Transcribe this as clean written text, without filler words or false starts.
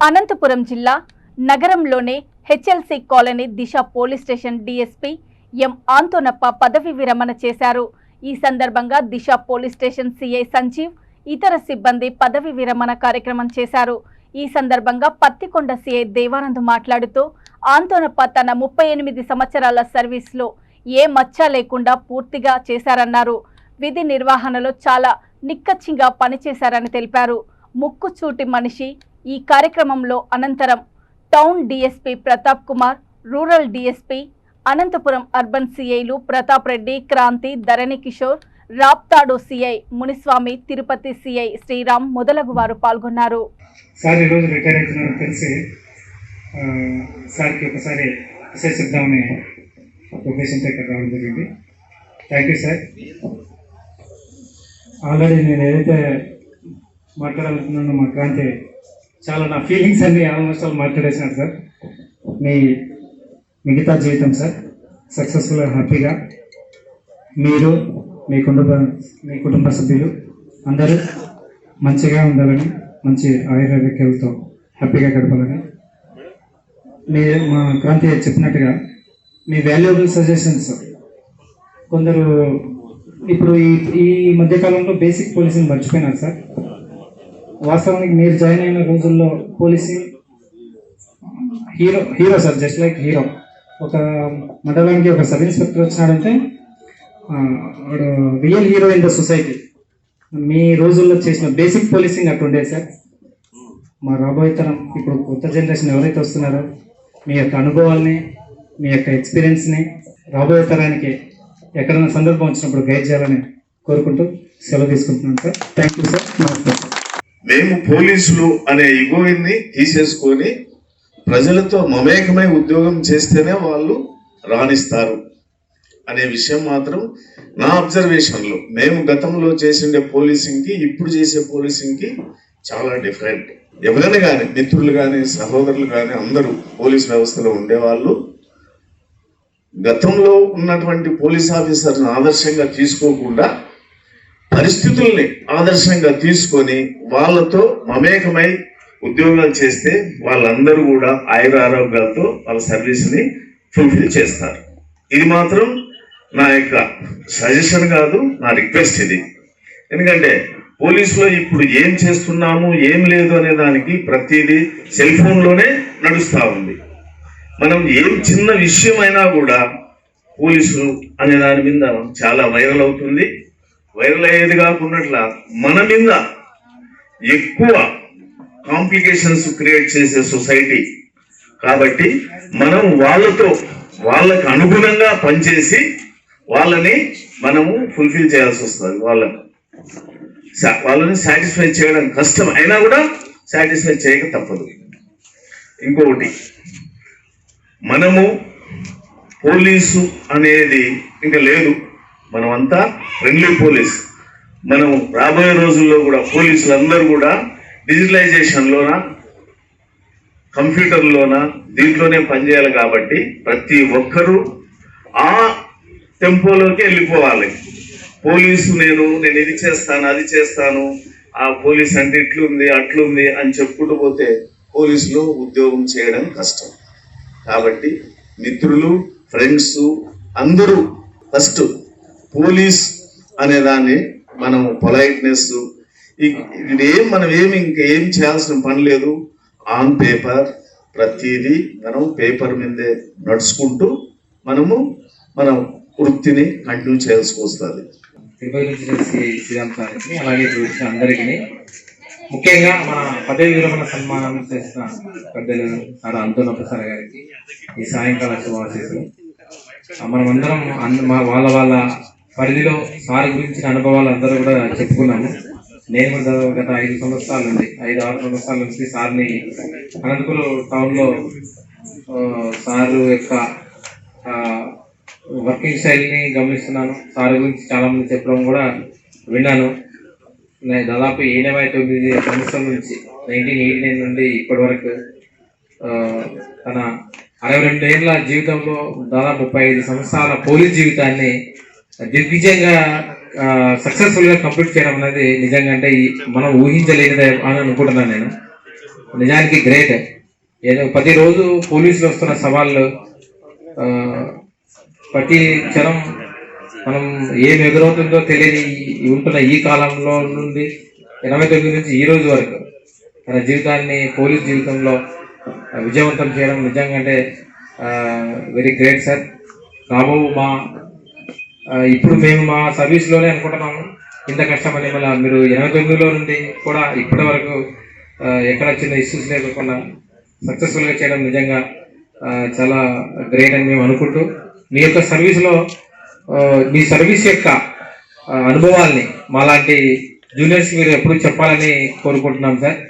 అనంతపురం జిల్లా నగరంలోనే HLC colony దిశ police station DSP ఎం ఆంతోనప్ప పదవి విరమణ చేశారు. ఈ సందర్భంగా దిశ పోలీస్ స్టేషన్ సిఐ సంజీవ్ ఇతర సిబ్బంది పదవి విరమణ కార్యక్రమం చేశారు. ఈ సందర్భంగా పత్తికొండ సిఐ దేవానంద్ మాట్లాడుతూ ఆంతోనప్ప తన 38 సంవత్సరాల సర్వీస్లో ఏ మచ్చ లేకుండా పూర్తిగా చేశారన్నారు. విధి నిర్వహణలో చాలా నిక్కచ్చిగా పనిచేశారని తెలిపారు. ముక్కుచూటి మనిషి. ఈ కార్యక్రమంలో అనంతరం town DSP Pratap Kumar, rural DSP, Anantapuram urban సిఐలు ప్రతాప్ రెడ్డి, క్రాంతి, ధరణి కిషోర్, రాప్తాడు సిఐ మునిస్వామి, తిరుపతి సిఐ శ్రీరామ్ మొదలగు వారు పాల్గొన్నారు. సార్ ఈరోజు రిటైర్ అవుతున్నారని తెలిసి సార్కి ఒకసారి విశేషిద్దామని ఉద్దేశంతో ఇక్కడ రావడం జరిగింది. Thank you sir. ఆల్రెడీ నేను ఏదైతే మాట్లాడాలనుకున్నానో మా క్రాంతి చాలా నా ఫీలింగ్స్ అన్నీ ఆల్మోస్ట్ ఆల్ మాట్లాడేసినారు సార్. మీ మిగతా జీవితం సార్ సక్సెస్ఫుల్గా హ్యాపీగా మీరు మీ కుటుంబ సభ్యులు అందరూ మంచిగా ఉండాలని, మంచి ఆయుర్వేదికలతో హ్యాపీగా గడపాలని మా క్రాంతి చెప్పినట్టుగా మీ వాల్యుబుల్ సజెషన్స్ కొందరు ఇప్పుడు ఈ మధ్యకాలంలో బేసిక్ పోలీసింగ్ మర్చిపోయినారు సార్. వాస్తవానికి మీరు జాయిన్ అయిన రోజుల్లో policing hero sir, just like hero. ఒక మండలానికి ఒక సబ్ ఇన్స్పెక్టర్ వచ్చినాడంటే వాడు real hero in the society. మీ రోజుల్లో చేసిన బేసిక్ పోలీసింగ్ అటు ఉండేది సార్. మా రాబోయే తరం, ఇప్పుడు కొత్త జనరేషన్ ఎవరైతే వస్తున్నారో మీ యొక్క అనుభవాల్ని, మీ యొక్క ఎక్స్పీరియన్స్ని రాబోయే తరానికి ఎక్కడైనా సందర్భం వచ్చినప్పుడు గైడ్ చేయాలని కోరుకుంటూ సెలవు తీసుకుంటున్నాను సార్. Thank you sir. నమస్కారం. మేము పోలీసులు అనే ఇగోని తీసేసుకొని ప్రజలతో మమేకమై ఉద్యోగం చేస్తేనే వాళ్ళు రాణిస్తారు అనే విషయం మాత్రం నా అబ్జర్వేషన్లో, మేము గతంలో చేసిండే పోలీసింగ్కి ఇప్పుడు చేసే పోలీసింగ్కి చాలా డిఫరెంట్. ఎవరైనా కానీ మిత్రులు కానీ సహోదరులు కానీ అందరూ పోలీస్ వ్యవస్థలో ఉండేవాళ్ళు గతంలో ఉన్నటువంటి పోలీస్ ఆఫీసర్ని ఆదర్శంగా తీసుకోకుండా పరిస్థితుల్ని ఆదర్శంగా తీసుకొని వాళ్ళతో మమేకమై ఉద్యోగాలు చేస్తే వాళ్ళందరూ కూడా ఆయురారోగ్యాలతో వాళ్ళ సర్వీస్ని ఫుల్ఫిల్ చేస్తారు. ఇది మాత్రం నా యొక్క సజెషన్ కాదు, నా రిక్వెస్ట్ ఇది. ఎందుకంటే పోలీసులో ఇప్పుడు ఏం చేస్తున్నాము ఏం లేదు అనే దానికి ప్రతిదీ సెల్ ఫోన్లోనే నడుస్తూ ఉంది. మనం ఏం చిన్న విషయం అయినా కూడా పోలీసులు అనే దాని మీద చాలా వైరల్ అవుతుంది. వైరల్ అయ్యేది కాకుండా మన మీద ఎక్కువ కాంప్లికేషన్స్ క్రియేట్ చేసే సొసైటీ కాబట్టి మనం వాళ్ళకు అనుగుణంగా పనిచేసి వాళ్ళని మనము ఫుల్ఫిల్ చేయాల్సి వస్తుంది. వాళ్ళని సాటిస్ఫై చేయడం కష్టం అయినా కూడా సాటిస్ఫై చేయక తప్పదు. ఇంకొకటి, మనము పోలీసు అనేది ఇంకా లేదు, మనమంతా ఫ్రెండ్లీ పోలీస్. మనం రాబోయే రోజుల్లో కూడా పోలీసులందరూ కూడా డిజిటలైజేషన్లోన, కంప్యూటర్లోన, దీంట్లోనే పనిచేయాలి. కాబట్టి ప్రతి ఒక్కరూ ఆ టెంపోలోకి వెళ్ళిపోవాలి. పోలీసు నేను ఇది చేస్తాను అది చేస్తాను, ఆ పోలీస్ అంటే ఇట్లుంది అట్లుంది అని చెప్పుకుంటూ పోతే పోలీసులో ఉద్యోగం చేయడం కష్టం. కాబట్టి మిత్రులు, ఫ్రెండ్స్ అందరూ ఫస్ట్ పోలీస్ అనే దాన్ని మనం పొలైట్నెస్ మనం ఇంకేం చేయాల్సిన పని లేదు. ఆన్ పేపర్ ప్రతిదీ మనం పేపర్ మీదే నడుచుకుంటూ మనం వృత్తిని కంటిన్యూ చేయాల్సి వస్తుంది. శ్రీరామ్ సార్కి, అలాగే వచ్చిన అందరికీ, ముఖ్యంగా మన పదవి విరమణ సన్మానం చేసిన పెద్దలు సార్ ఆంతోనప్ప సార్ గారికి ఈ సాయంకాల శుభాశీస్సులు. మనమందరం వాళ్ళ పరిధిలో సార్ గురించిన అనుభవాలు అందరూ కూడా చెప్పుకున్నాము. నేను కూడా గత 5-6 సంవత్సరాల నుంచి సార్ని అనంతపురం టౌన్లో సార్ యొక్క వర్కింగ్ స్టైల్ని గమనిస్తున్నాను. సార్ గురించి చాలా మంది చెప్పడం కూడా విన్నాను. దాదాపు 89 సంవత్సరాల నుంచి 1989 నుండి ఇప్పటి వరకు తన 62 ఏళ్ళ జీవితంలో దాదాపు 35 సంవత్సరాల పోలీస్ జీవితాన్ని దిగ్విజయంగా సక్సెస్ఫుల్గా కంప్లీట్ చేయడం అనేది నిజంగా అంటే మనం ఊహించలేనిదే అని అనుకుంటున్నాను నేను. నిజానికి గ్రేట్. ఏదో ప్రతిరోజు పోలీసులు వస్తున్న సవాళ్ళు, ప్రతి క్షణం మనం ఏం ఎదురవుతుందో తెలియని ఉంటున్న ఈ కాలంలో నుండి 89 నుంచి ఈ రోజు వరకు తన జీవితాన్ని పోలీస్ జీవితంలో విజయవంతం చేయడం నిజంగా అంటే వెరీ గ్రేట్ సార్. ఇప్పుడు మేము మా సర్వీస్లోనే అనుకుంటున్నాము ఇంత కష్టపడి మళ్ళీ మీరు 89లో నుండి కూడా ఇప్పటి వరకు ఎక్కడ చిన్న ఇష్యూస్ లేకుండా సక్సెస్ఫుల్గా చేయడం నిజంగా చాలా గ్రేట్ అని మేము అనుకుంటూ, మీ యొక్క సర్వీస్లో మీ సర్వీస్ యొక్క అనుభవాల్ని మాలాంటి జూనియర్స్ మీరు ఎప్పుడు చెప్పాలని కోరుకుంటున్నాం సార్.